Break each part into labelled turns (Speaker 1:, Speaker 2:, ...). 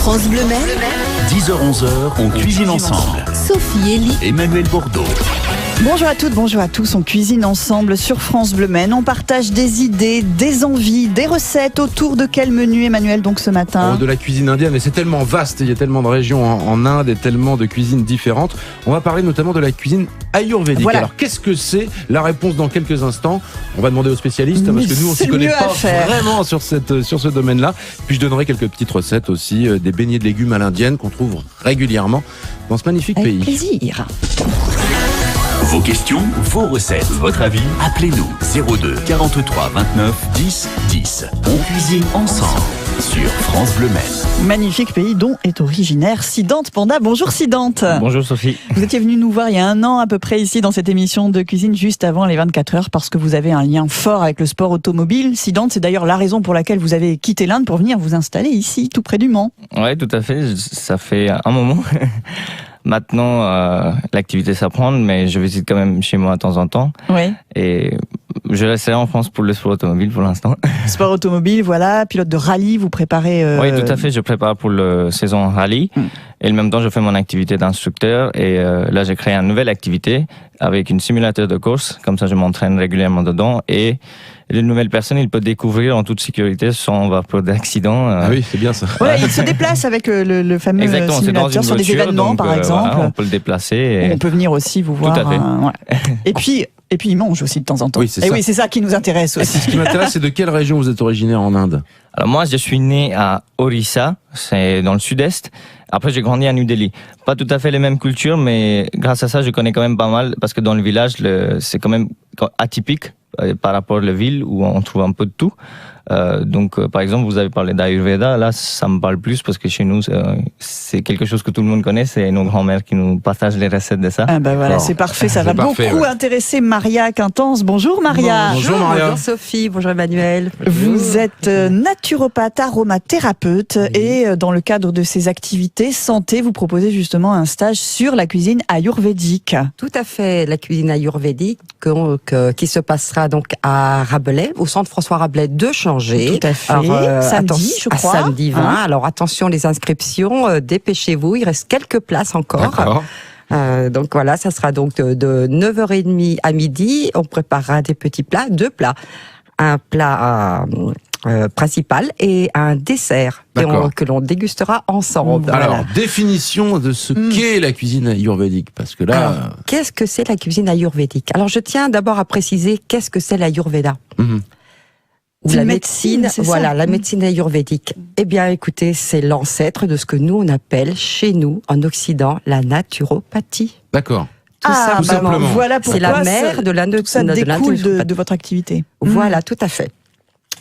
Speaker 1: France Bleu Maine,
Speaker 2: 10h-11h, on cuisine ensemble.
Speaker 1: Sophie Elie,
Speaker 2: Emmanuel Bordeaux.
Speaker 3: Bonjour à toutes, bonjour à tous, on cuisine ensemble sur France Bleu Maine. On partage des idées, des envies, des recettes. Autour de quel menu, Emmanuel, donc ce matin?
Speaker 4: De la cuisine indienne, et c'est tellement vaste, il y a tellement de régions en Inde et tellement de cuisines différentes. On va parler notamment de la cuisine ayurvédique.
Speaker 3: Voilà.
Speaker 4: Alors qu'est-ce que c'est? La réponse dans quelques instants. On va demander aux spécialistes, parce que nous on
Speaker 3: c'est
Speaker 4: s'y connaît
Speaker 3: mieux à
Speaker 4: pas
Speaker 3: faire.
Speaker 4: vraiment sur ce domaine-là. Puis je donnerai quelques petites recettes aussi, des beignets de légumes à l'indienne qu'on trouve régulièrement dans ce magnifique
Speaker 3: Avec
Speaker 4: pays.
Speaker 3: plaisir.
Speaker 2: Vos questions, vos recettes, votre avis, appelez-nous 02 43 29 10 10. On cuisine ensemble sur France Bleu Maine.
Speaker 3: Magnifique pays dont est originaire Sidante Panda. Bonjour Sidante.
Speaker 5: Bonjour Sophie.
Speaker 3: Vous étiez venu nous voir il y a un an à peu près ici dans cette émission de cuisine juste avant les 24 heures parce que vous avez un lien fort avec le sport automobile. Sidante, c'est d'ailleurs la raison pour laquelle vous avez quitté l'Inde pour venir vous installer ici, tout près du Mans.
Speaker 5: Ouais, tout à fait. Ça fait un moment. Maintenant, l'activité s'apprend, mais je visite quand même chez moi de temps en temps.
Speaker 3: Oui.
Speaker 5: Et je resterai en France pour le sport automobile pour l'instant.
Speaker 3: Sport automobile, voilà, pilote de rallye, vous préparez...
Speaker 5: Oui, tout à fait. Je prépare pour la saison rallye. Et en même temps, je fais mon activité d'instructeur. Et là, j'ai créé une nouvelle activité avec une simulateur de course. Comme ça, je m'entraîne régulièrement dedans. Et les nouvelles personnes, ils peuvent découvrir en toute sécurité sans avoir peur d'accident.
Speaker 4: Ah oui, c'est bien ça.
Speaker 3: Voilà, il se déplace avec le fameux
Speaker 5: Exactement, c'est dans
Speaker 3: simulateur
Speaker 5: une
Speaker 3: sur des
Speaker 5: voiture,
Speaker 3: événements,
Speaker 5: donc,
Speaker 3: par exemple.
Speaker 5: voilà, on peut le déplacer. Et...
Speaker 3: On peut venir aussi vous voir.
Speaker 5: à fait.
Speaker 3: Ouais. Et puis il mange aussi de temps en temps.
Speaker 4: Oui, c'est
Speaker 3: Et
Speaker 4: ça.
Speaker 3: oui, c'est ça qui nous intéresse aussi.
Speaker 4: Ce qui m'intéresse, c'est de quelle région vous êtes originaire en Inde?
Speaker 5: Alors moi, je suis né à Orissa, c'est dans le sud-est. Après, j'ai grandi à New Delhi. Pas tout à fait les mêmes cultures, mais grâce à ça, je connais quand même pas mal, parce que dans le village, c'est quand même atypique par rapport à la ville où on trouve un peu de tout. Donc, par exemple, vous avez parlé d'Ayurveda. Là, ça me parle plus parce que chez nous, c'est quelque chose que tout le monde connaît. C'est nos grands-mères qui nous partagent les recettes de ça.
Speaker 3: Ah bah voilà,
Speaker 4: Alors,
Speaker 3: c'est parfait. Ça
Speaker 4: c'est
Speaker 3: va
Speaker 4: parfait,
Speaker 3: beaucoup
Speaker 4: ouais.
Speaker 3: intéresser Maria Quintance. Bonjour Maria.
Speaker 4: Bonjour Maria.
Speaker 6: Bonjour Sophie, bonjour Emmanuel.
Speaker 3: Vous êtes naturopathe, aromathérapeute et dans le cadre de ces activités santé, vous proposez justement un stage sur la cuisine ayurvédique.
Speaker 6: Tout à fait, la cuisine ayurvédique qui se passera donc à Rabelais, au centre François Rabelais de Changé.
Speaker 3: Tout à fait.
Speaker 6: Alors,
Speaker 3: Samedi, je crois.
Speaker 6: Samedi 20.
Speaker 3: Hein.
Speaker 6: Alors attention les inscriptions, dépêchez-vous, il reste quelques places encore.
Speaker 4: D'accord.
Speaker 6: Donc voilà, ça sera donc de 9h30 à midi. On préparera des petits plats, 2 plats. Un plat principal et un dessert que l'on dégustera ensemble.
Speaker 4: Alors,
Speaker 6: Voilà.
Speaker 4: définition de ce qu'est la cuisine ayurvédique, parce que là...
Speaker 6: Alors, qu'est-ce que c'est la cuisine ayurvédique? Alors, je tiens d'abord à préciser qu'est-ce que c'est l'ayurveda. Ou
Speaker 3: C'est
Speaker 6: la
Speaker 3: une
Speaker 6: médecine,
Speaker 3: médecine, c'est
Speaker 6: voilà,
Speaker 3: ça.
Speaker 6: la médecine ayurvédique. Eh bien, écoutez, c'est l'ancêtre de ce que nous, on appelle, chez nous, en Occident, la naturopathie.
Speaker 4: D'accord.
Speaker 6: Tout
Speaker 4: simplement.
Speaker 3: Voilà
Speaker 6: C'est
Speaker 3: pourquoi
Speaker 6: la mère de la
Speaker 3: tout ça découle de votre activité.
Speaker 6: Voilà, tout à fait.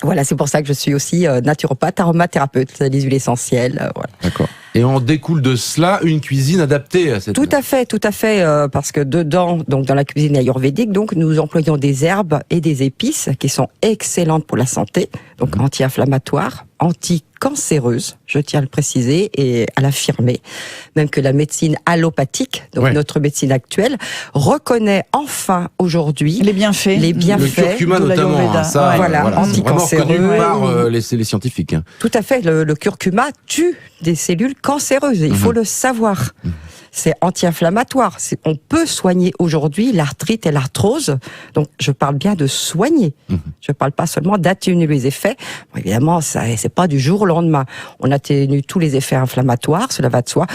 Speaker 6: Voilà, c'est pour ça que je suis aussi naturopathe, aromathérapeute, les huiles essentielles. Voilà.
Speaker 4: D'accord. Et on découle de cela une cuisine adaptée à cette...
Speaker 6: Tout à fait, parce que dedans, donc dans la cuisine ayurvédique, donc nous employons des herbes et des épices qui sont excellentes pour la santé, donc anti-inflammatoires, anti-cancéreuses, je tiens à le préciser et à l'affirmer, même que la médecine allopathique, donc notre médecine actuelle, reconnaît enfin aujourd'hui
Speaker 3: Les bienfaits.
Speaker 6: les
Speaker 4: Le
Speaker 6: bienfaits.
Speaker 4: curcuma
Speaker 3: de
Speaker 4: notamment,
Speaker 3: l'Ayurveda.
Speaker 4: ça,
Speaker 3: Ouais.
Speaker 6: Voilà,
Speaker 4: c'est vraiment
Speaker 6: anticancéreux.
Speaker 4: reconnu par les scientifiques. Hein.
Speaker 6: Tout à fait, le curcuma tue des cellules cancéreuses, il faut le savoir. C'est anti-inflammatoire. On peut soigner aujourd'hui l'arthrite et l'arthrose. Donc, je parle bien de soigner. Je parle pas seulement d'atténuer les effets. Bon, évidemment, c'est pas du jour au lendemain. On atténue tous les effets inflammatoires, cela va de soi.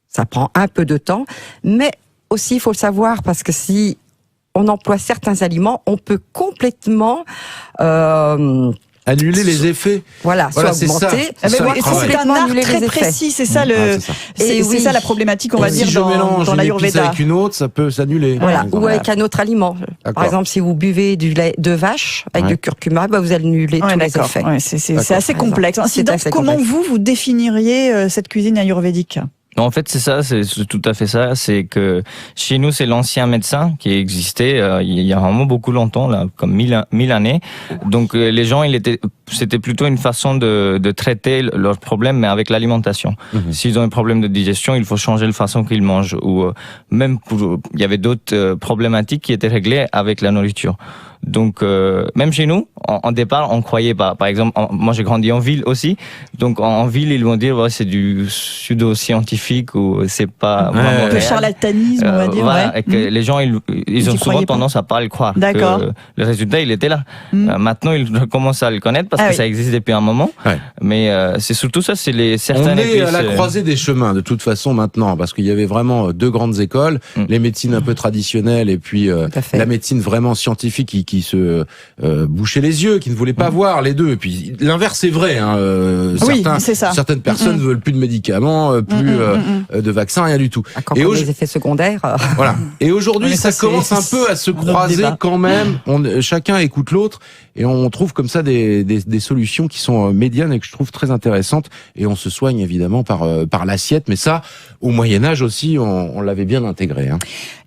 Speaker 6: Ça prend un peu de temps. Mais aussi, il faut le savoir, parce que si on emploie certains aliments, on peut complètement...
Speaker 4: Annuler les effets.
Speaker 6: Voilà,
Speaker 4: Voilà,
Speaker 6: soit
Speaker 4: c'est ça.
Speaker 6: augmenter,
Speaker 4: C'est
Speaker 3: Mais
Speaker 4: ça,
Speaker 3: oui,
Speaker 4: le
Speaker 3: c'est
Speaker 4: travail.
Speaker 3: un art
Speaker 6: annuler
Speaker 3: très
Speaker 6: les effets.
Speaker 3: précis, c'est ça
Speaker 4: c'est ça.
Speaker 3: c'est
Speaker 6: oui.
Speaker 3: ça la problématique, on va
Speaker 4: Et
Speaker 3: dire
Speaker 4: si je mélange
Speaker 3: dans
Speaker 4: une épice
Speaker 3: l'ayurveda.
Speaker 4: avec une autre, ça peut s'annuler.
Speaker 6: Voilà,
Speaker 4: Par
Speaker 6: ou
Speaker 4: exemple.
Speaker 6: avec un autre aliment.
Speaker 4: D'accord.
Speaker 6: Par exemple, si vous buvez du lait de vache avec
Speaker 4: Ouais.
Speaker 6: du curcuma, vous annulez
Speaker 3: Ouais,
Speaker 6: tous les
Speaker 3: d'accord.
Speaker 6: effets.
Speaker 3: Ouais, c'est
Speaker 4: D'accord.
Speaker 3: assez complexe.
Speaker 6: C'est
Speaker 3: Sidante,
Speaker 6: assez
Speaker 3: comment
Speaker 6: complexe.
Speaker 3: vous définiriez cette cuisine ayurvédique?
Speaker 5: Non, en fait, c'est ça, c'est tout à fait ça. C'est que chez nous, c'est l'ancien médecin qui existait il y a vraiment beaucoup longtemps, là, comme 1000 années. Donc, les gens, c'était plutôt une façon de traiter leurs problèmes, mais avec l'alimentation. S'ils ont un problème de digestion, il faut changer la façon qu'ils mangent. Ou même, il y avait d'autres problématiques qui étaient réglées avec la nourriture. Donc, même chez nous, en départ, on croyait pas. Par exemple, moi j'ai grandi en ville aussi. Donc, en ville, ils vont dire c'est du pseudo-scientifique ou c'est pas vraiment
Speaker 3: Le
Speaker 5: réel.
Speaker 3: charlatanisme, on va dire.
Speaker 5: Voilà,
Speaker 3: ouais.
Speaker 5: et que les gens, ils ont souvent
Speaker 3: croyais pas.
Speaker 5: tendance à pas le croire.
Speaker 3: D'accord.
Speaker 5: Que le résultat, il était là. Maintenant, ils commencent à le connaître parce
Speaker 3: Ah
Speaker 5: que
Speaker 3: oui.
Speaker 5: ça existe depuis un moment.
Speaker 4: Ouais.
Speaker 5: Mais c'est surtout ça, c'est certaines
Speaker 4: On est à
Speaker 5: épices,
Speaker 4: la croisée des chemins de toute façon maintenant, parce qu'il y avait vraiment deux grandes écoles, les médecines un peu traditionnelles et puis
Speaker 6: Tout à fait.
Speaker 4: la médecine vraiment scientifique qui se bouchait les yeux, qui ne voulait pas voir les deux. Et puis l'inverse est vrai. Hein,
Speaker 3: Oui, c'est ça.
Speaker 4: Certaines personnes veulent plus de médicaments, plus de vaccins, rien du tout.
Speaker 6: Quand
Speaker 4: Et
Speaker 6: on a les effets secondaires.
Speaker 4: Voilà. Et aujourd'hui,
Speaker 3: Mais
Speaker 4: ça
Speaker 3: ça,
Speaker 4: commence un peu à se
Speaker 3: un autre
Speaker 4: croiser
Speaker 3: débat.
Speaker 4: quand même. Chacun écoute l'autre et on trouve comme ça des solutions qui sont médianes et que je trouve très intéressantes. Et on se soigne évidemment par l'assiette. Mais ça, au Moyen-Âge aussi, on l'avait bien intégré. Hein.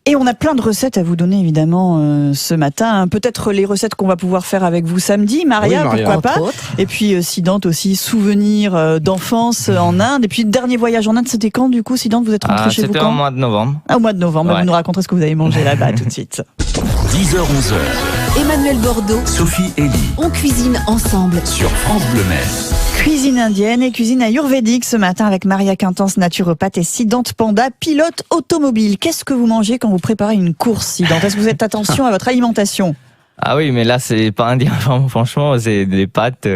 Speaker 3: Et on a plein de recettes à vous donner évidemment ce matin. Peut-être les recettes qu'on va pouvoir faire avec vous samedi, Maria,
Speaker 4: Oui, Maria.
Speaker 3: pourquoi pas.
Speaker 6: Entre autres.
Speaker 3: Et puis Sidante aussi, souvenirs d'enfance en Inde. Et puis dernier voyage en Inde, c'était quand du coup, Sidante, vous êtes rentré chez vous
Speaker 5: C'était
Speaker 3: quand
Speaker 5: au mois de novembre.
Speaker 3: Au mois de novembre.
Speaker 5: Ouais.
Speaker 3: Vous nous raconterez ce que vous avez mangé là-bas tout de suite.
Speaker 2: 10h-11h,
Speaker 1: Emmanuel Bordeaux,
Speaker 2: Sophie Elie
Speaker 1: on cuisine ensemble.
Speaker 2: sur France Bleu Maine.
Speaker 3: Cuisine indienne et cuisine ayurvédique ce matin avec Maria Quintance, naturopathe, et Sidante Panda, pilote automobile. Qu'est-ce que vous mangez quand vous préparez une course, Sidante? Est-ce que vous faites attention à votre alimentation?
Speaker 5: Ah oui, mais là, c'est pas indien. Franchement, c'est des pâtes,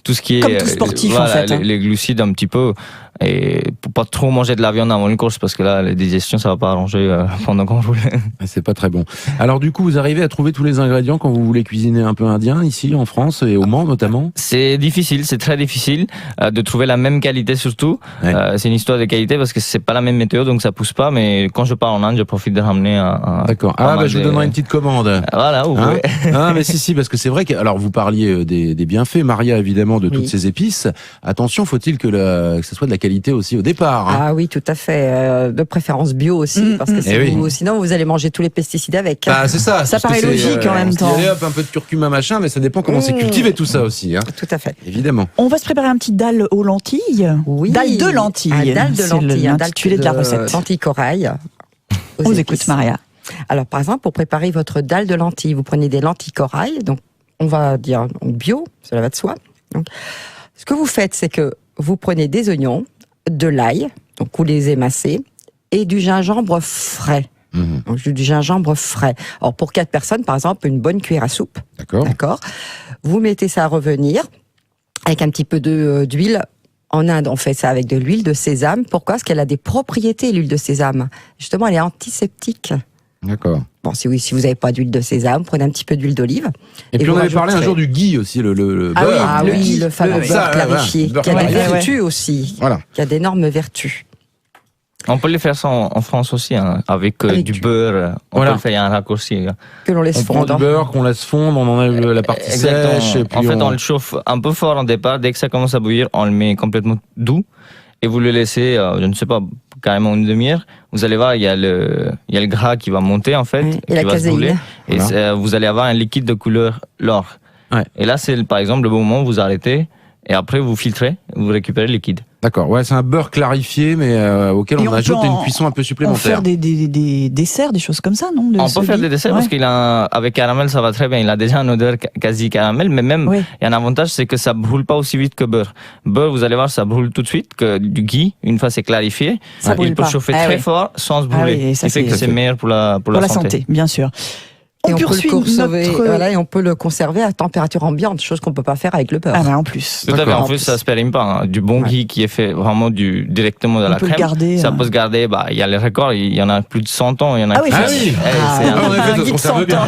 Speaker 5: tout ce qui est...
Speaker 3: Comme tout sportif, en fait, hein.
Speaker 5: Les glucides un petit peu. Et pour pas trop manger de la viande avant une course, parce que là, la digestion, ça va pas arranger pendant qu'on roule.
Speaker 4: C'est pas très bon. Alors du coup, vous arrivez à trouver tous les ingrédients quand vous voulez cuisiner un peu indien ici en France et au Mans notamment?
Speaker 5: C'est difficile, c'est très difficile de trouver la même qualité surtout.
Speaker 4: Ouais.
Speaker 5: C'est une histoire de qualité parce que c'est pas la même météo, donc ça pousse pas. Mais quand je pars en Inde, je profite de ramener un
Speaker 4: D'accord.
Speaker 5: pas mal
Speaker 4: Je vous
Speaker 5: de-
Speaker 4: donnerai une petite commande.
Speaker 5: Voilà, vous
Speaker 4: Hein
Speaker 5: pouvez.
Speaker 4: Ah, mais si, parce que c'est vrai que, alors vous parliez des bienfaits, Maria, évidemment, de toutes
Speaker 6: Oui.
Speaker 4: ces épices. Attention, faut-il que ce soit de la qualité aussi au départ. Hein.
Speaker 6: Ah oui, tout à fait. De préférence bio aussi, parce que sinon vous allez manger tous les pesticides avec.
Speaker 4: Bah, c'est ça.
Speaker 3: Ça
Speaker 4: parce que
Speaker 3: paraît
Speaker 4: c'est,
Speaker 3: logique en même
Speaker 4: on se dit,
Speaker 3: temps.
Speaker 4: allez, hop, un peu de curcuma, machin, mais ça dépend comment c'est cultivé tout ça aussi. Hein.
Speaker 6: Tout à fait.
Speaker 4: Évidemment.
Speaker 3: On va se préparer un petit dalle aux lentilles.
Speaker 6: Oui.
Speaker 3: Dalle de lentilles.
Speaker 6: Un dalle de
Speaker 3: C'est
Speaker 6: lentilles. Un dalle
Speaker 3: l'intitulé de la recette.
Speaker 6: Lentilles corail.
Speaker 3: On
Speaker 6: aux
Speaker 3: vous
Speaker 6: épices.
Speaker 3: écoute, Maria.
Speaker 6: Alors, par exemple, pour préparer votre dalle de lentilles, vous prenez des lentilles corail. Donc, on va dire bio, cela va de soi. Donc, ce que vous faites, c'est que vous prenez des oignons, de l'ail, donc vous les émincez, et du gingembre frais. Donc, du gingembre frais. Alors, pour 4 personnes, par exemple, une bonne cuillère à soupe.
Speaker 4: D'accord.
Speaker 6: D'accord. Vous mettez ça à revenir avec un petit peu d'huile. En Inde, on fait ça avec de l'huile de sésame. Pourquoi? Parce qu'elle a des propriétés, l'huile de sésame. Justement, elle est antiseptique.
Speaker 4: D'accord.
Speaker 6: Bon, si vous n'avez pas d'huile de sésame, prenez un petit peu d'huile d'olive.
Speaker 4: Et puis
Speaker 6: vous
Speaker 4: on avait parlé un
Speaker 6: rajouterez-
Speaker 4: jour du ghee aussi, le beurre.
Speaker 6: Ah oui,
Speaker 3: ghee.
Speaker 6: le fameux
Speaker 3: Oui,
Speaker 6: beurre
Speaker 4: ça,
Speaker 6: clarifié,
Speaker 4: beurre
Speaker 6: qui a des
Speaker 4: clarifié.
Speaker 6: vertus aussi,
Speaker 4: Voilà.
Speaker 6: qui a d'énormes vertus.
Speaker 5: On peut le faire ça en France aussi, hein, avec
Speaker 6: Avec
Speaker 5: du
Speaker 6: du-
Speaker 5: beurre. On
Speaker 4: Voilà.
Speaker 5: peut le faire, il y a un raccourci. hein.
Speaker 6: Que l'on laisse
Speaker 4: On prend du
Speaker 6: fondre.
Speaker 4: beurre qu'on laisse fondre, on enlève la partie sèche. Et puis
Speaker 5: En fait, on le chauffe un peu fort en départ. Dès que ça commence à bouillir, on le met complètement doux. Et vous le laissez, je ne sais pas, carrément une demi-heure. Vous allez voir, il y a le gras qui va monter, en fait.
Speaker 6: Oui, et
Speaker 5: qui
Speaker 6: la
Speaker 5: va se
Speaker 6: caséine.
Speaker 5: brûler. Et
Speaker 4: Voilà.
Speaker 5: vous allez avoir un liquide de couleur l'or.
Speaker 4: Ouais.
Speaker 5: Et là, c'est par exemple le bon moment où vous arrêtez. Et après, vous filtrez, vous récupérez le liquide.
Speaker 4: D'accord, ouais, c'est un beurre clarifié, mais auquel
Speaker 3: Et
Speaker 4: on
Speaker 3: on
Speaker 4: ajoute
Speaker 3: peut
Speaker 4: une
Speaker 3: en-
Speaker 4: cuisson un peu
Speaker 3: On
Speaker 4: supplémentaire.
Speaker 3: faire des desserts, des choses comme ça, non?
Speaker 5: On peut faire des desserts parce qu'il a avec caramel ça va très bien. Il a déjà une odeur quasi caramel, mais même
Speaker 3: Oui.
Speaker 5: il y a un avantage, c'est que ça brûle pas aussi vite que beurre. Beurre, vous allez voir, ça brûle tout de suite. Que du ghee, une fois c'est clarifié,
Speaker 3: Ça brûle
Speaker 5: il peut
Speaker 3: pas.
Speaker 5: chauffer
Speaker 3: Ah
Speaker 5: très
Speaker 3: oui.
Speaker 5: fort sans se
Speaker 3: Ah
Speaker 5: brûler.
Speaker 3: oui, et ça,
Speaker 5: Ce qui fait que
Speaker 3: c'est-
Speaker 5: c'est meilleur pour la
Speaker 3: Pour la santé, bien sûr.
Speaker 6: Et on peut
Speaker 3: poursuit
Speaker 6: le conserver,
Speaker 3: notre...
Speaker 6: voilà, et on peut le conserver à température ambiante, chose qu'on peut pas faire avec le beurre.
Speaker 3: Ah ben en plus.
Speaker 5: Tout à fait.
Speaker 4: D'accord.
Speaker 5: En plus, ça se périme pas. hein. Du bon ghee qui est fait vraiment directement de
Speaker 3: On
Speaker 5: la
Speaker 3: peut le
Speaker 5: crème.
Speaker 3: garder,
Speaker 5: ça peut se garder. Il y a les records. Il y en a plus de 100 ans. Il y en a
Speaker 3: Ah oui,
Speaker 5: qui-
Speaker 3: ça-
Speaker 4: Ah oui.
Speaker 5: Eh,
Speaker 3: Ah,
Speaker 5: c'est un-
Speaker 4: en effet, ça
Speaker 3: un
Speaker 4: se
Speaker 3: guide
Speaker 4: conserve bien.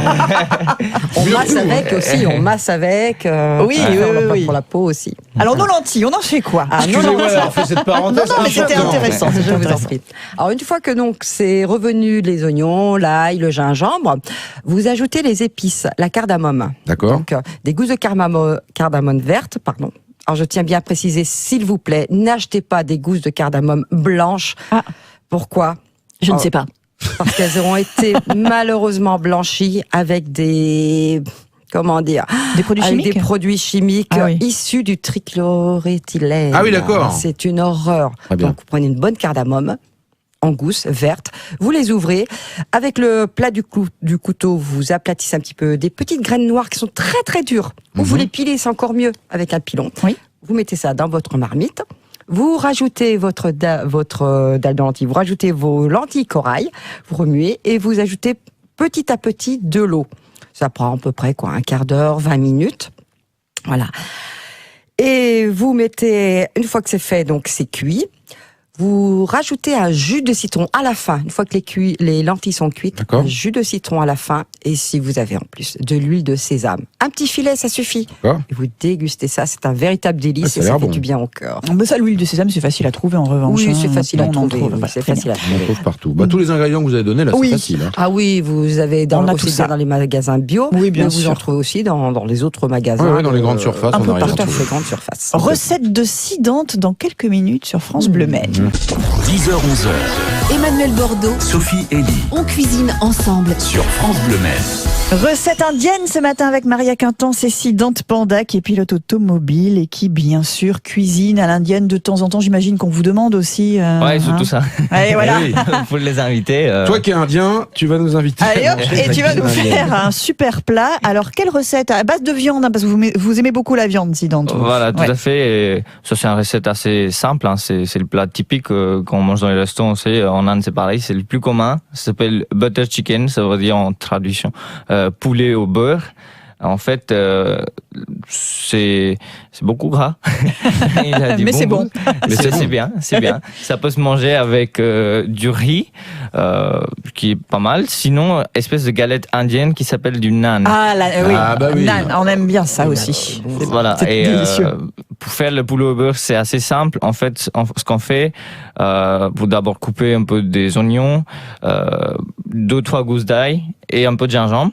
Speaker 6: On masse avec aussi, on masse avec.
Speaker 3: Oui,
Speaker 6: pour faire
Speaker 3: oui, oui.
Speaker 6: Pour la peau aussi.
Speaker 3: Alors nos lentilles, on en fait quoi?
Speaker 6: Ah, non,
Speaker 4: Excusez-moi d'avoir fait cette parenthèse.
Speaker 3: Non, mais c'était
Speaker 4: importante.
Speaker 3: intéressant.
Speaker 6: Je
Speaker 3: c'était
Speaker 6: vous en
Speaker 3: intéressant.
Speaker 6: prie. Alors une fois que donc c'est revenu les oignons, l'ail, le gingembre, vous ajoutez les épices, la cardamome.
Speaker 4: D'accord.
Speaker 6: Donc des gousses de cardamome verte, pardon. Alors je tiens bien à préciser, s'il vous plaît, n'achetez pas des gousses de cardamome blanches.
Speaker 3: Ah.
Speaker 6: Pourquoi?
Speaker 3: Je ne
Speaker 6: Oh.
Speaker 3: sais pas.
Speaker 6: Parce qu'elles auront été malheureusement blanchies avec des... Comment dire?
Speaker 3: Des produits
Speaker 6: Avec
Speaker 3: chimiques?
Speaker 6: des produits chimiques
Speaker 3: Ah oui.
Speaker 6: issus du trichloréthylène.
Speaker 4: Ah oui, d'accord.
Speaker 6: C'est une horreur.
Speaker 4: Très bien.
Speaker 6: Donc, vous prenez une bonne cardamome. en gousses vertes. Vous les ouvrez. Avec le plat du couteau, vous aplatissez un petit peu des petites graines noires qui sont très très dures. Ou vous les pilez, c'est encore mieux avec un pilon.
Speaker 3: Oui.
Speaker 6: Vous mettez ça dans votre marmite. Vous rajoutez votre dalle de lentilles. Vous rajoutez vos lentilles corail. Vous remuez et vous ajoutez petit à petit de l'eau. Ça prend à peu près un quart d'heure, 20 minutes. Voilà. Et vous mettez, une fois que c'est fait, donc c'est cuit, vous rajoutez un jus de citron à la fin. Une fois que les lentilles sont cuites,
Speaker 4: D'accord.
Speaker 6: un jus de citron à la fin. Et si vous avez en plus de l'huile de sésame, un petit filet, ça suffit.
Speaker 4: D'accord.
Speaker 6: Et vous dégustez ça, c'est un véritable délice
Speaker 4: ça a
Speaker 6: et ça
Speaker 4: l'air
Speaker 6: fait
Speaker 4: bon.
Speaker 6: du bien au cœur.
Speaker 3: Mais ça, l'huile de sésame, c'est facile à trouver en revanche.
Speaker 6: Oui,
Speaker 3: hein.
Speaker 6: c'est facile à
Speaker 3: Maintenant, on en
Speaker 6: trouver.
Speaker 3: trouve.
Speaker 6: Oui, c'est
Speaker 3: Très
Speaker 6: facile à
Speaker 4: On en
Speaker 6: trouver.
Speaker 4: trouve partout. Tous les ingrédients que vous avez donnés, là,
Speaker 3: Oui.
Speaker 4: c'est facile. Hein.
Speaker 6: Ah oui, vous avez
Speaker 3: On a tout
Speaker 6: aussi
Speaker 3: ça.
Speaker 6: dans les magasins bio,
Speaker 3: Oui, bien
Speaker 6: mais vous
Speaker 3: sûr.
Speaker 6: en trouvez aussi dans les autres magasins.
Speaker 4: Ouais, dans les grandes surfaces,
Speaker 3: un
Speaker 4: on
Speaker 3: peu
Speaker 4: arrive à
Speaker 6: Tout à
Speaker 4: trouver.
Speaker 6: fait grande surface.
Speaker 3: Recette de Cidante dans quelques minutes sur France Bleu Maine.
Speaker 2: 10h-11h,
Speaker 1: Emmanuel Bordeaux,
Speaker 2: Sophie Elie
Speaker 1: on cuisine ensemble.
Speaker 2: sur France Bleu Maine.
Speaker 3: Recette indienne ce matin avec Maria Quintance et Cidante Panda qui est pilote automobile et qui bien sûr cuisine à l'indienne de temps en temps. J'imagine qu'on vous demande aussi.
Speaker 5: Ouais, surtout ça.
Speaker 3: Et voilà.
Speaker 4: Eh oui.
Speaker 5: Faut les inviter.
Speaker 4: Toi qui es indien, tu vas nous inviter.
Speaker 3: Allez
Speaker 4: à
Speaker 3: hop,
Speaker 4: manger
Speaker 3: et
Speaker 4: de
Speaker 3: tu
Speaker 4: la
Speaker 3: vas nous
Speaker 4: cuisine indienne.
Speaker 3: faire un super plat. Alors quelle recette à base de viande, hein, parce que vous aimez beaucoup la viande, Cidante. vous.
Speaker 5: Voilà, tout
Speaker 3: Ouais.
Speaker 5: à fait. Et ça, c'est une recette assez simple. Hein. C'est le plat typique qu'on mange dans les restaurants. En Inde, c'est pareil. C'est le plus commun. Ça s'appelle butter chicken. Ça veut dire en traduction poulet au beurre. En fait, c'est beaucoup gras. Il a du
Speaker 3: Mais
Speaker 5: bon
Speaker 3: c'est
Speaker 5: goût.
Speaker 3: bon.
Speaker 4: Mais c'est bon.
Speaker 5: C'est bien, c'est bien. Ça peut se manger avec du riz, qui est pas mal. Sinon, espèce de galette indienne qui s'appelle du naan.
Speaker 3: Ah, oui.
Speaker 4: Ah, bah oui.
Speaker 3: Nan, on aime bien ça aussi.
Speaker 5: Voilà.
Speaker 3: C'est
Speaker 5: Et
Speaker 3: délicieux.
Speaker 5: pour faire le poulet au beurre, c'est assez simple. En fait, ce qu'on fait, vous d'abord couper un peu des oignons, 2-3 gousses d'ail et un peu de gingembre.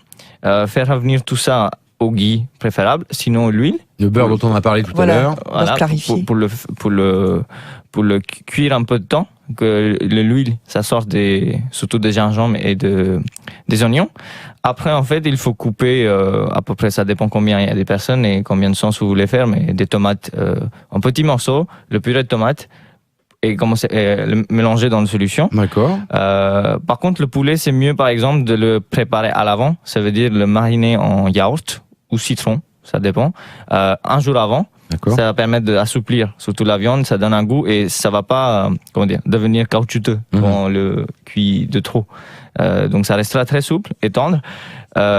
Speaker 5: Faire revenir tout ça au ghee préférable, sinon l'huile.
Speaker 4: Le beurre dont on a parlé tout
Speaker 3: Voilà.
Speaker 4: à l'heure.
Speaker 3: Pour clarifier.
Speaker 5: pour le cuire un peu de temps, que l'huile, ça sorte surtout des gingembre et des oignons. Après, en fait, il faut couper, à peu près, ça dépend combien il y a des personnes et combien de sauce vous voulez faire, mais des tomates en petits morceaux, le purée de tomates, et le mélanger dans une solution.
Speaker 4: D'accord.
Speaker 5: Par contre, le poulet, c'est mieux, par exemple, de le préparer à l'avant. Ça veut dire le mariner en yaourt ou citron, ça dépend. Un jour avant,
Speaker 4: D'accord.
Speaker 5: ça va permettre d'assouplir surtout la viande, ça donne un goût et ça va pas, devenir caoutchouteux quand on le cuit de trop. Donc ça restera très souple et tendre.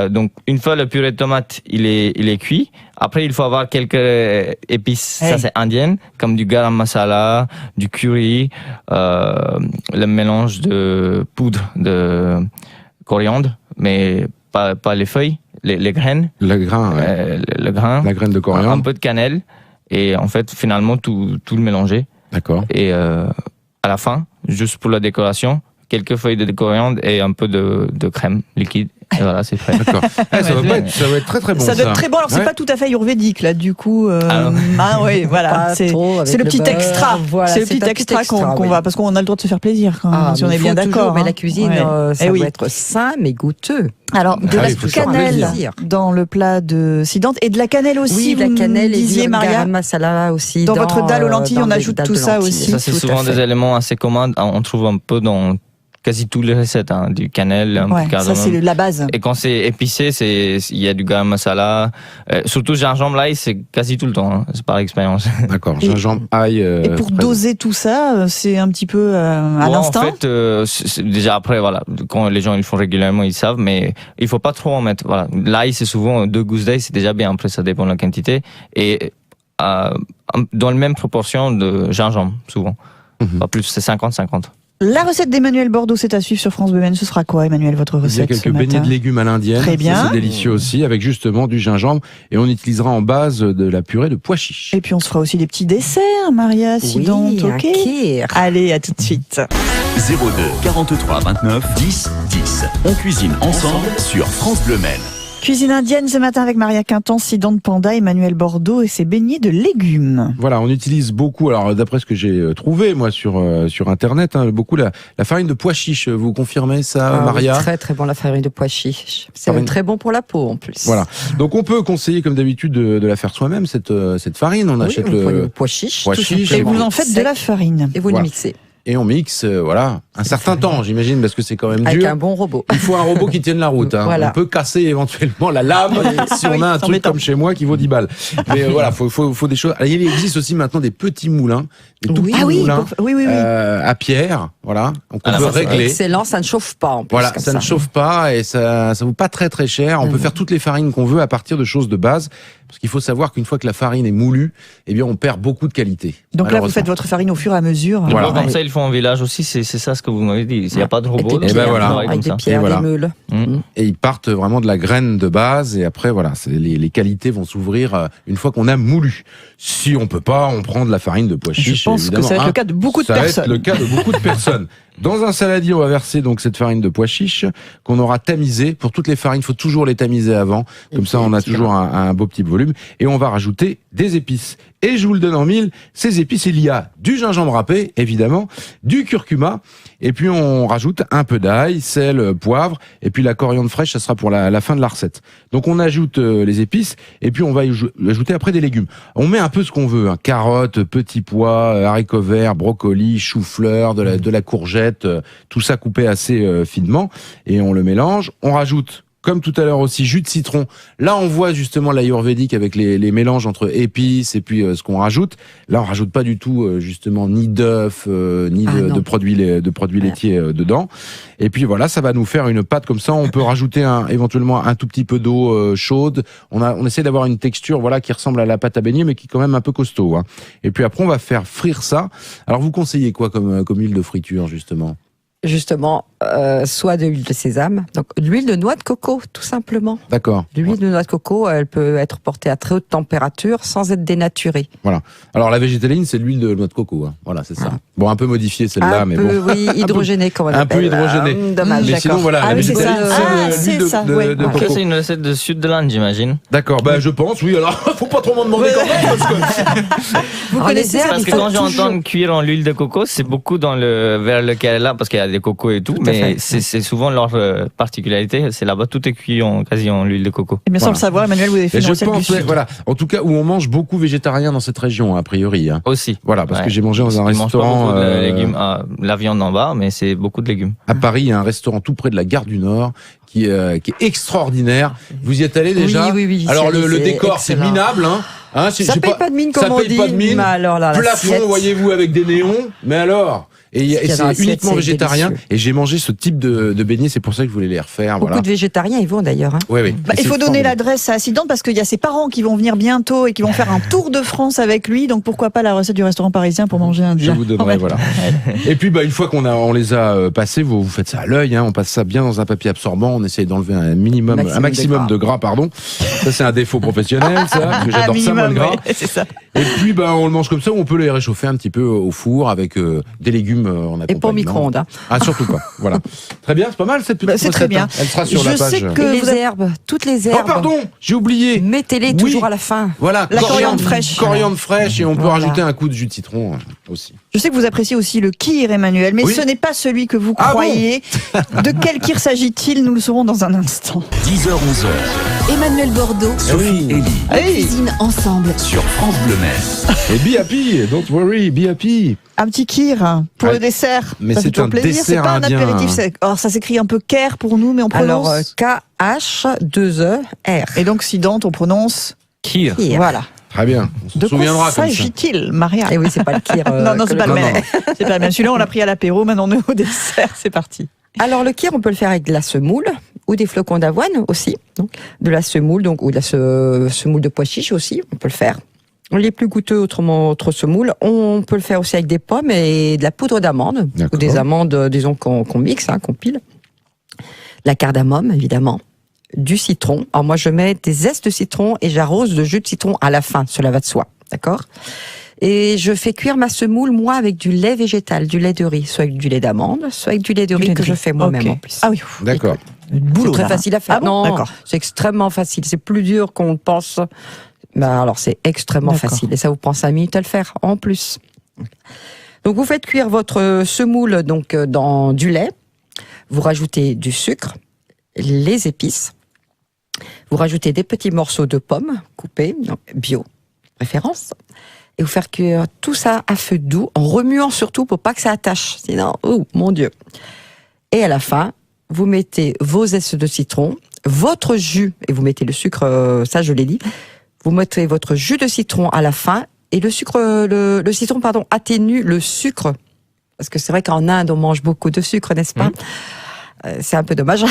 Speaker 5: Donc une fois le purée de tomate il est cuit, après il faut avoir quelques épices,
Speaker 3: Hey.
Speaker 5: ça c'est indienne, comme du garam masala, du curry, le mélange de poudre de coriandre, mais pas les feuilles, les graines,
Speaker 4: Le grain, ouais.
Speaker 5: le grain,
Speaker 4: La graine de
Speaker 5: un
Speaker 4: coriandre.
Speaker 5: peu de cannelle et en fait finalement tout le mélanger.
Speaker 4: D'accord.
Speaker 5: Et à la fin, juste pour la décoration, quelques feuilles de coriandre et un peu de crème liquide. Et voilà, c'est prêt.
Speaker 4: D'accord. Eh, ça va être très très bon.
Speaker 3: Ça doit être très bon. Alors c'est
Speaker 4: Ouais.
Speaker 3: pas tout à fait ayurvédique là, du coup.
Speaker 5: Ah non.
Speaker 3: Oui, voilà.
Speaker 6: Pas
Speaker 3: C'est
Speaker 6: trop avec
Speaker 3: c'est le petit
Speaker 6: beurre,
Speaker 3: extra.
Speaker 6: voilà,
Speaker 3: c'est le petit
Speaker 6: un
Speaker 3: extra qu'on
Speaker 6: oui.
Speaker 3: va, parce qu'on a le droit de se faire plaisir quand même,
Speaker 6: Ah,
Speaker 3: si on
Speaker 6: mais
Speaker 3: est bien
Speaker 6: faut toujours,
Speaker 3: d'accord.
Speaker 6: Mais
Speaker 3: hein.
Speaker 6: la cuisine,
Speaker 3: Ouais.
Speaker 6: ça
Speaker 3: Eh
Speaker 6: doit
Speaker 3: oui.
Speaker 6: être sain mais goûteux.
Speaker 3: Alors de
Speaker 4: Ah
Speaker 3: la
Speaker 4: oui, il faut se faire
Speaker 3: cannelle
Speaker 6: plaisir.
Speaker 3: dans le plat de Cidante et de la cannelle aussi.
Speaker 6: Oui, de
Speaker 3: vous
Speaker 6: la cannelle
Speaker 3: me
Speaker 6: et
Speaker 3: disiez,
Speaker 6: du
Speaker 3: Maria.
Speaker 6: garam masala aussi.
Speaker 3: Dans votre dalle aux lentilles,
Speaker 6: dans
Speaker 3: on
Speaker 6: les
Speaker 3: ajoute
Speaker 6: dalles
Speaker 3: tout
Speaker 6: de
Speaker 3: ça
Speaker 6: lentilles.
Speaker 3: aussi.
Speaker 5: Ça, c'est
Speaker 3: tout à
Speaker 5: souvent
Speaker 3: fait.
Speaker 5: des éléments assez communs. On trouve un peu dans quasi toutes les recettes, hein, du cannelle, un peu
Speaker 3: Ouais,
Speaker 5: de
Speaker 3: ça
Speaker 5: cardamome.
Speaker 3: c'est la base.
Speaker 5: Et quand c'est épicé, il y a du garam masala. Surtout gingembre, l'ail, c'est quasi tout le temps. Hein. C'est par expérience.
Speaker 4: D'accord.
Speaker 3: Et-
Speaker 4: Gingembre, ail.
Speaker 3: Et pour
Speaker 4: fraise.
Speaker 3: doser tout ça, c'est un petit peu à
Speaker 5: Bon,
Speaker 3: l'instinct.
Speaker 5: En fait, déjà après, voilà, quand les gens ils le font régulièrement, ils savent, mais il faut pas trop en mettre. Voilà. L'ail, c'est souvent 2 gousses d'ail, c'est déjà bien. Après, ça dépend de la quantité. Et dans la même proportion de gingembre, souvent. Pas plus, c'est 50-50.
Speaker 3: La recette d'Emmanuel Bordeaux, c'est à suivre sur France Bleu Maine. Ce sera quoi, Emmanuel, votre
Speaker 4: Il y a
Speaker 3: recette
Speaker 4: quelques
Speaker 3: ce
Speaker 4: beignets
Speaker 3: matin
Speaker 4: de légumes à l'indienne.
Speaker 3: Très bien.
Speaker 4: Ça, c'est délicieux aussi, avec justement du gingembre. Et on utilisera en base de la purée de pois chiches.
Speaker 3: Et puis on se fera aussi des petits desserts, Maria, Cidante,
Speaker 6: Oui, un
Speaker 3: ok.
Speaker 6: kir.
Speaker 3: Allez, à tout de suite.
Speaker 2: 02 43 29 10 10. On cuisine ensemble sur France Bleu Maine.
Speaker 3: Cuisine indienne ce matin avec Maria Quintance, Cidante Panda, Emmanuel Bordeaux et ses beignets de légumes.
Speaker 4: Voilà, on utilise beaucoup, alors d'après ce que j'ai trouvé moi sur internet, hein, beaucoup la farine de pois chiche. Vous confirmez ça,
Speaker 6: Ah oui,
Speaker 4: Maria?
Speaker 6: très très bon la farine de pois chiches. C'est
Speaker 4: Farine-
Speaker 6: très bon pour la peau en plus.
Speaker 4: Voilà. Donc on peut conseiller comme d'habitude de la faire soi-même cette farine. On
Speaker 6: Oui,
Speaker 4: achète
Speaker 6: vous prenez
Speaker 4: le
Speaker 6: le pois chiche.
Speaker 4: pois
Speaker 6: tout
Speaker 4: chiche.
Speaker 3: Et
Speaker 6: simplement.
Speaker 3: vous en faites de
Speaker 6: Sec,
Speaker 3: la farine.
Speaker 6: Et vous
Speaker 4: Voilà.
Speaker 6: le mixez.
Speaker 4: et on mixe, voilà, un certain temps, j'imagine, parce que c'est quand même
Speaker 6: Avec
Speaker 4: dur.
Speaker 6: un bon robot.
Speaker 4: Il faut un robot qui tienne la route. Hein.
Speaker 6: Voilà.
Speaker 4: On peut casser éventuellement la lame si on a un truc comme chez moi qui vaut 10 balles. Mais voilà, faut des choses. Alors, il existe aussi maintenant des petits moulins, des tout
Speaker 6: Oui.
Speaker 4: petits
Speaker 3: Ah oui,
Speaker 4: moulins
Speaker 3: oui.
Speaker 4: à pierre, voilà. On peut régler.
Speaker 6: Excellent, ça ne chauffe pas en plus.
Speaker 4: Voilà,
Speaker 6: comme
Speaker 4: ça ne chauffe pas et ça vaut pas très très cher. On peut faire toutes les farines qu'on veut à partir de choses de base. Parce qu'il faut savoir qu'une fois que la farine est moulue, eh bien, on perd beaucoup de qualité.
Speaker 3: Donc là, vous faites votre farine au fur et à mesure.
Speaker 4: Voilà.
Speaker 5: Comme ça, ils font en village aussi, c'est ça ce que vous m'avez dit. Il n'y a pas de robot.
Speaker 6: Avec des
Speaker 4: ben
Speaker 6: pierres,
Speaker 4: voilà.
Speaker 5: travaille
Speaker 6: avec
Speaker 5: comme
Speaker 6: des
Speaker 5: ça.
Speaker 6: pierres,
Speaker 4: Et voilà.
Speaker 6: des meules.
Speaker 4: Et ils partent vraiment de la graine de base et après, voilà, les qualités vont s'ouvrir une fois qu'on a moulu. Si on peut pas, on prend de la farine de pois chiche.
Speaker 3: Je pense que
Speaker 4: évidemment,
Speaker 3: ça va être
Speaker 4: hein.
Speaker 3: le cas de beaucoup de
Speaker 4: Ça va
Speaker 3: personnes.
Speaker 4: être le cas de beaucoup de personnes. Dans un saladier, on va verser donc cette farine de pois chiche qu'on aura tamisée. Pour toutes les farines, il faut toujours les tamiser avant. Comme ça, on a toujours un beau petit volume. Et on va rajouter des épices. Et je vous le donne en mille, ces épices, il y a du gingembre râpé, évidemment, du curcuma, et puis on rajoute un peu d'ail, sel, poivre, et puis la coriandre fraîche, ça sera pour la fin de la recette. Donc on ajoute les épices, et puis on va ajouter après des légumes. On met un peu ce qu'on veut, hein, carottes, petits pois, haricots verts, brocolis, chou-fleur, de la courgette, tout ça coupé assez finement, et on le mélange. On rajoute, comme tout à l'heure aussi, jus de citron. Là, on voit justement l'ayurvédique avec les mélanges entre épices et puis ce qu'on rajoute. Là, on rajoute pas du tout justement ni d'œufs ni de produits laitiers dedans. Et puis voilà, ça va nous faire une pâte comme ça. On peut rajouter éventuellement un tout petit peu d'eau chaude. On essaie d'avoir une texture voilà qui ressemble à la pâte à beignet, mais qui est quand même un peu costaud. Hein. Et puis après, on va faire frire ça. Alors, vous conseillez quoi comme huile de friture justement?
Speaker 6: Justement, soit de l'huile de sésame, donc l'huile de noix de coco, tout simplement.
Speaker 4: D'accord.
Speaker 6: L'huile de noix de coco, elle peut être portée à très haute température sans être dénaturée.
Speaker 4: Voilà. Alors la végétaline, c'est de l'huile de noix de coco. Hein. Voilà, c'est ça.
Speaker 6: Ah.
Speaker 4: Bon, un peu modifiée celle-là,
Speaker 6: Un
Speaker 4: mais
Speaker 6: peu,
Speaker 4: bon.
Speaker 6: oui, hydrogénée, comme on
Speaker 4: Un peu
Speaker 6: appelle.
Speaker 4: hydrogénée.
Speaker 6: Dommage,
Speaker 4: Mais sinon, voilà,
Speaker 3: Ah
Speaker 4: la
Speaker 3: oui, c'est
Speaker 4: végétaline,
Speaker 3: ça. Ah,
Speaker 4: c'est
Speaker 3: c'est
Speaker 4: l'huile
Speaker 3: ça,
Speaker 4: de
Speaker 3: ouais.
Speaker 4: coco.
Speaker 5: Ça, c'est une recette de sud de l'Inde, j'imagine.
Speaker 4: D'accord, je pense, oui. Alors, faut pas trop m'en demander quand même, parce que...
Speaker 3: Vous
Speaker 6: Alors,
Speaker 3: connaissez
Speaker 6: les
Speaker 3: ça
Speaker 6: herbes,
Speaker 5: Parce
Speaker 6: il
Speaker 5: que
Speaker 6: faut
Speaker 5: quand j'entends
Speaker 6: toujours-
Speaker 5: cuire en l'huile de coco, c'est beaucoup dans vers lequel là, parce qu'il y a des cocos et tout,
Speaker 6: Tout à
Speaker 5: mais
Speaker 6: fait.
Speaker 5: c'est souvent leur particularité. C'est là-bas, tout est cuit quasi en l'huile de coco.
Speaker 3: Eh bien, sans
Speaker 4: Voilà.
Speaker 3: le savoir, Emmanuel, vous avez fait
Speaker 4: Et
Speaker 3: une
Speaker 4: je
Speaker 3: recette du
Speaker 4: pense, ouais,
Speaker 3: Sud.
Speaker 4: voilà. En tout cas, où on mange beaucoup végétarien dans cette région, a priori. Hein.
Speaker 5: Aussi.
Speaker 4: Voilà, parce
Speaker 5: Ouais.
Speaker 4: que j'ai mangé dans un
Speaker 5: Ils mangent pas
Speaker 4: restaurant
Speaker 5: beaucoup de légumes, la viande en bas, mais c'est beaucoup de légumes.
Speaker 4: à Paris, il y a un restaurant tout près de la gare du Nord qui est extraordinaire. Vous y êtes allé déjà?
Speaker 6: Oui, oui, oui.
Speaker 4: Alors
Speaker 6: c'est-
Speaker 4: le
Speaker 6: c'est
Speaker 4: décor, c'est
Speaker 6: excellent.
Speaker 4: minable, hein.
Speaker 6: Ça paye pas de mine, comme
Speaker 4: ça
Speaker 6: on
Speaker 4: paye
Speaker 6: dit.
Speaker 4: pas de mine.
Speaker 6: Mais alors là,
Speaker 4: Plafond,
Speaker 6: l'assiette.
Speaker 4: voyez-vous, avec des néons. Mais alors, et
Speaker 6: Ce qu'il y a dans
Speaker 4: c'est
Speaker 6: l'assiette,
Speaker 4: uniquement
Speaker 6: c'est
Speaker 4: végétarien.
Speaker 6: délicieux.
Speaker 4: Et j'ai mangé ce type de beignets, c'est pour ça que je voulais les refaire.
Speaker 6: Beaucoup
Speaker 4: Voilà.
Speaker 6: de végétariens y vont d'ailleurs. Hein.
Speaker 4: Oui, oui.
Speaker 3: Bah, il faut donner l'adresse à Sidante parce qu'il y a ses parents qui vont venir bientôt et qui vont faire un tour de France avec lui. Donc pourquoi pas la recette du restaurant parisien pour manger un
Speaker 4: Je
Speaker 3: dia.
Speaker 4: vous donnerai,
Speaker 3: Ouais.
Speaker 4: voilà. Et puis, une fois on les a passés, vous faites ça à l'œil, hein, on passe ça bien dans un papier absorbant, on essaye d'enlever un maximum de gras, pardon. Ça, c'est un défaut professionnel, ça, parce que j'adore ça, moi, le gras.
Speaker 3: Ouais, c'est ça.
Speaker 4: Et puis, on le mange comme ça, ou on peut les réchauffer un petit peu au four avec des légumes en accompagnement.
Speaker 6: Et pas au micro-ondes. Hein.
Speaker 4: Ah, surtout pas. Voilà. Très bien, c'est pas mal cette petite
Speaker 3: Bah, c'est très
Speaker 4: recette,
Speaker 3: bien.
Speaker 4: hein. Elle sera sur
Speaker 3: Je
Speaker 4: la page.
Speaker 3: sais que
Speaker 6: Et
Speaker 3: vous
Speaker 6: les
Speaker 3: avez-
Speaker 6: herbes, toutes les
Speaker 4: Oh,
Speaker 6: herbes.
Speaker 4: pardon, j'ai oublié.
Speaker 6: Mettez-les
Speaker 4: Oui.
Speaker 6: toujours à la fin.
Speaker 4: Voilà,
Speaker 3: La coriandre fraîche.
Speaker 4: Coriandre fraîche, et on peut
Speaker 6: Voilà.
Speaker 4: rajouter un coup de jus de citron aussi.
Speaker 3: Je sais que vous appréciez aussi le kir, Emmanuel, mais
Speaker 4: Oui.
Speaker 3: ce n'est pas celui que vous
Speaker 4: Ah bon
Speaker 3: croyez. De quel kir s'agit-il? Nous le saurons dans un instant.
Speaker 2: 10h-11h,
Speaker 1: Emmanuel Bordeaux,
Speaker 2: Sophie et Elie
Speaker 3: Hey,
Speaker 1: cuisine ensemble.
Speaker 2: sur France Bleu Maine.
Speaker 4: Et be happy, don't worry, be happy.
Speaker 3: un petit kir pour
Speaker 4: Ouais.
Speaker 3: le dessert.
Speaker 4: Mais
Speaker 3: Ça fait
Speaker 4: c'est
Speaker 3: toujours
Speaker 4: un
Speaker 3: plaisir. C'est
Speaker 4: dessert
Speaker 3: pas un
Speaker 4: indien.
Speaker 3: apéritif. Alors ça s'écrit un peu Ker pour nous, mais on prononce.
Speaker 6: Alors, K-H-2-E-R.
Speaker 3: Et donc Sidante, on prononce.
Speaker 5: Kir.
Speaker 6: Kir.
Speaker 3: Voilà.
Speaker 4: Très bien, on se
Speaker 3: De quoi
Speaker 4: souviendra comme ça.
Speaker 3: s'agit-il, Maria?
Speaker 6: Et oui, c'est pas le kir.
Speaker 3: Non, c'est pas le
Speaker 4: non,
Speaker 3: même.
Speaker 4: non.
Speaker 3: C'est pas le même. Celui-là, on l'a pris à l'apéro. Maintenant, on est au dessert. C'est parti.
Speaker 6: Alors, le kir, on peut le faire avec de la semoule ou des flocons d'avoine aussi. Donc, de la semoule, donc, ou de la semoule de pois chiche aussi, on peut le faire. Les plus goûteux, autre semoule, on peut le faire aussi avec des pommes et de la poudre d'amande,
Speaker 4: D'accord.
Speaker 6: ou des amandes, disons, qu'on mixe, qu'on pile. La cardamome, évidemment. Du citron. Alors moi, je mets des zestes de citron et j'arrose de jus de citron à la fin. Cela va de soi. D'accord? Et je fais cuire ma semoule, moi, avec du lait végétal, du lait de riz, soit avec du lait d'amande, soit avec du lait de riz que je fais moi-même
Speaker 3: Ok.
Speaker 6: en plus.
Speaker 3: Ah oui.
Speaker 4: D'accord.
Speaker 3: Boulot,
Speaker 6: C'est très
Speaker 3: là.
Speaker 6: facile à faire.
Speaker 3: Ah bon
Speaker 6: non,
Speaker 3: D'accord.
Speaker 6: c'est extrêmement facile. C'est plus dur qu'on le pense. Ben alors, c'est extrêmement
Speaker 3: D'accord.
Speaker 6: facile. Et ça vous prend 5 minutes à le faire, en plus. Donc, vous faites cuire votre semoule donc, dans du lait. Vous rajoutez du sucre, les épices. Vous rajoutez des petits morceaux de pommes coupés, donc bio, préférence. et vous faire cuire tout ça à feu doux, en remuant surtout pour pas que ça attache. Sinon, oh mon Dieu. Et à la fin, vous mettez vos zestes de citron, votre jus, et vous mettez le sucre, ça je l'ai dit, vous mettez votre jus de citron à la fin, et le citron, atténue le sucre. Parce que c'est vrai qu'en Inde, on mange beaucoup de sucre, n'est-ce pas ? C'est un peu dommage.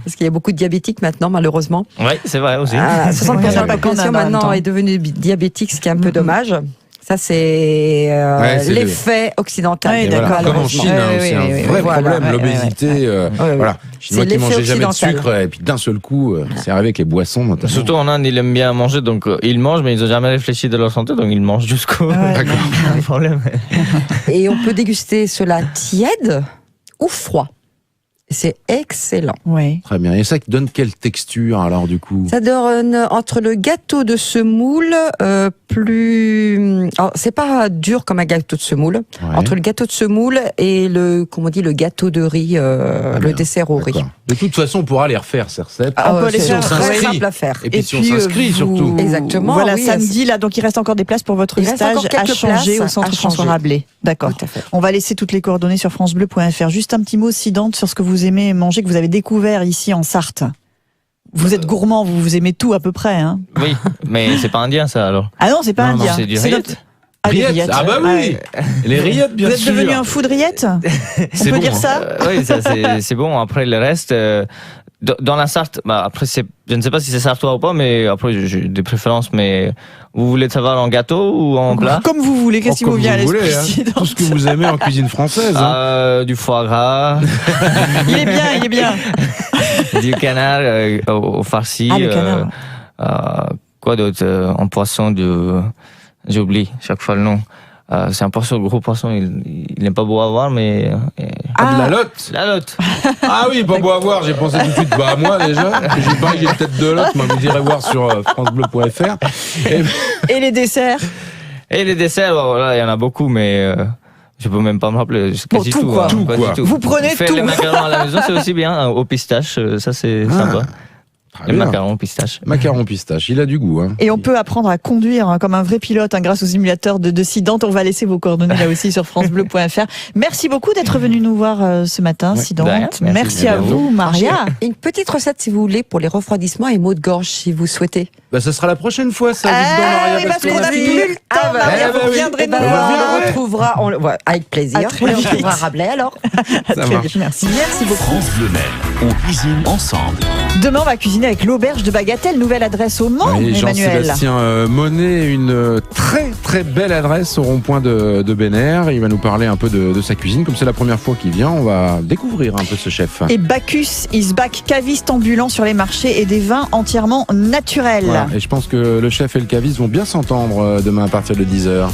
Speaker 6: Parce qu'il y a beaucoup de diabétiques maintenant, malheureusement.
Speaker 5: Oui, c'est vrai aussi.
Speaker 6: 60% de la population maintenant est devenue diabétique, ce qui est un peu dommage. Ça, c'est l'effet occidental.
Speaker 3: Ouais,
Speaker 4: voilà, comme en Chine, c'est un vrai problème, l'obésité. Voilà. Chinois qui mangeaient jamais de sucre, et puis d'un seul coup, c'est arrivé avec les boissons, notamment.
Speaker 5: Surtout en Inde, ils aiment bien manger, donc ils mangent, mais ils n'ont jamais réfléchi de leur santé, donc ils mangent jusqu'au.
Speaker 4: D'accord.
Speaker 5: Un problème.
Speaker 6: Et on peut déguster cela tiède ou froid. C'est excellent.
Speaker 3: Oui.
Speaker 4: Très bien. Et ça qui donne quelle texture, alors, du coup?
Speaker 6: Ça donne entre le gâteau de semoule plus... Alors, c'est pas dur comme un gâteau de semoule.
Speaker 4: Ouais.
Speaker 6: Entre le gâteau de semoule et le gâteau de riz, le dessert au riz.
Speaker 4: De toute façon, on pourra les refaire, ces recettes.
Speaker 6: Ah,
Speaker 3: On peut les
Speaker 6: c'est
Speaker 3: faire
Speaker 6: très
Speaker 4: s'inscrit.
Speaker 6: simple à faire.
Speaker 4: Et puis si on s'inscrit,
Speaker 3: vous-
Speaker 4: surtout.
Speaker 6: Exactement,
Speaker 3: Voilà,
Speaker 6: oui,
Speaker 3: samedi, là, donc il reste encore des places pour votre
Speaker 6: Il reste
Speaker 3: stage
Speaker 6: encore
Speaker 3: à
Speaker 6: quelques
Speaker 3: changer
Speaker 6: places
Speaker 3: au centre
Speaker 6: à
Speaker 3: François
Speaker 6: changer.
Speaker 3: Rabelais. D'accord.
Speaker 6: Tout à fait.
Speaker 3: On va laisser toutes les coordonnées sur francebleu.fr. Juste un petit mot, Sidante, sur ce que vous aimez manger, que vous avez découvert ici en Sarthe. Vous êtes gourmand, vous aimez tout à peu près, hein.
Speaker 5: Oui, mais c'est pas indien ça alors.
Speaker 3: Ah non, c'est pas
Speaker 4: Non, non,
Speaker 3: indien.
Speaker 5: c'est du
Speaker 3: notre-
Speaker 5: rillettes.
Speaker 3: Ah, des
Speaker 4: Rillettes.
Speaker 3: rillettes.
Speaker 4: Ah bah oui. Les rillettes, bien
Speaker 3: Vous êtes
Speaker 4: sûr.
Speaker 3: devenu un fou de rillettes? On
Speaker 4: C'est
Speaker 3: peut
Speaker 4: bon,
Speaker 3: dire
Speaker 4: hein.
Speaker 3: ça?
Speaker 5: Oui, ça c'est bon. Après le reste, dans la Sarthe, après je ne sais pas si c'est sartois ou pas, mais après j'ai des préférences. Mais vous voulez savoir en gâteau ou en plat?
Speaker 3: Comme vous voulez, qu'est-ce qui
Speaker 4: Comme
Speaker 3: vous vient à
Speaker 4: vous
Speaker 3: l'esprit,
Speaker 4: voulez, hein.
Speaker 3: Sidante?
Speaker 4: Tout ce que vous aimez en cuisine française. Hein.
Speaker 5: Du foie gras,
Speaker 3: Il est bien, il est bien.
Speaker 5: du canard au farci.
Speaker 3: Ah, le canard.
Speaker 5: Quoi d'autre en poisson j'oublie chaque fois le nom. C'est un poisson, gros poisson, il n'aime pas beau à voir, mais...
Speaker 4: Ah, de la lotte.
Speaker 5: La lotte.
Speaker 4: Ah oui, pas beau à voir, j'ai pensé tout de suite à moi déjà. J'ai pas j'ai peut-être de lotte, mais vous irez voir sur francebleu.fr.
Speaker 3: Et les desserts?
Speaker 5: Et les desserts, voilà, il y en a beaucoup, mais je peux même pas me rappeler.
Speaker 3: Bon,
Speaker 5: Quasi
Speaker 3: tout,
Speaker 5: tout,
Speaker 3: quoi.
Speaker 5: hein,
Speaker 4: Tout,
Speaker 5: quasi
Speaker 4: quoi.
Speaker 5: tout.
Speaker 3: Vous prenez
Speaker 5: Faire
Speaker 3: tout.
Speaker 5: les macarons à la maison, c'est aussi bien, hein, au pistache, ça c'est sympa.
Speaker 4: Très
Speaker 5: Les
Speaker 4: bien.
Speaker 5: macarons au pistache.
Speaker 4: Macaron pistache, il a du goût. Hein.
Speaker 3: Et on peut apprendre à conduire hein, comme un vrai pilote grâce au simulateur de Sidante. On va laisser vos coordonnées là aussi sur francebleu.fr. Merci beaucoup d'être venu nous voir ce matin,
Speaker 4: Ouais.
Speaker 3: Sidante.
Speaker 5: De rien.
Speaker 3: Merci à
Speaker 4: bientôt.
Speaker 3: vous, Maria.
Speaker 6: Une petite recette, si vous voulez, pour les refroidissements et maux de gorge, si vous souhaitez.
Speaker 4: Bah, ça sera la prochaine fois, ça, dites donc, Maria,
Speaker 3: parce qu'on
Speaker 4: qu'on
Speaker 3: a
Speaker 4: fini.
Speaker 3: plus le temps,
Speaker 6: Ah, bah,
Speaker 3: Maria,
Speaker 4: eh bah
Speaker 3: vous
Speaker 4: oui.
Speaker 3: reviendrez
Speaker 6: Eh ben,
Speaker 3: nous
Speaker 6: on
Speaker 3: voir.
Speaker 6: le retrouvera, avec plaisir.
Speaker 3: À très
Speaker 6: On le
Speaker 3: vite.
Speaker 6: retrouvera Rabelais alors.
Speaker 4: Ça
Speaker 3: Très
Speaker 4: marche.
Speaker 3: bien, merci.
Speaker 6: Merci beaucoup.
Speaker 2: France Bleu Maine, on cuisine ensemble.
Speaker 3: Demain, on va cuisiner avec l'auberge de Bagatelle, nouvelle adresse au Mans,
Speaker 4: Oui,
Speaker 3: Emmanuel.
Speaker 4: Jean-Sébastien Monet, une très très belle adresse au rond-point de Bénère. Il va nous parler un peu de sa cuisine. Comme c'est la première fois qu'il vient, on va découvrir un peu ce chef.
Speaker 3: Et Bacchus is back, caviste ambulant sur les marchés et des vins entièrement naturels.
Speaker 4: Voilà. Et je pense que le chef et le caviste vont bien s'entendre demain à partir de 10h.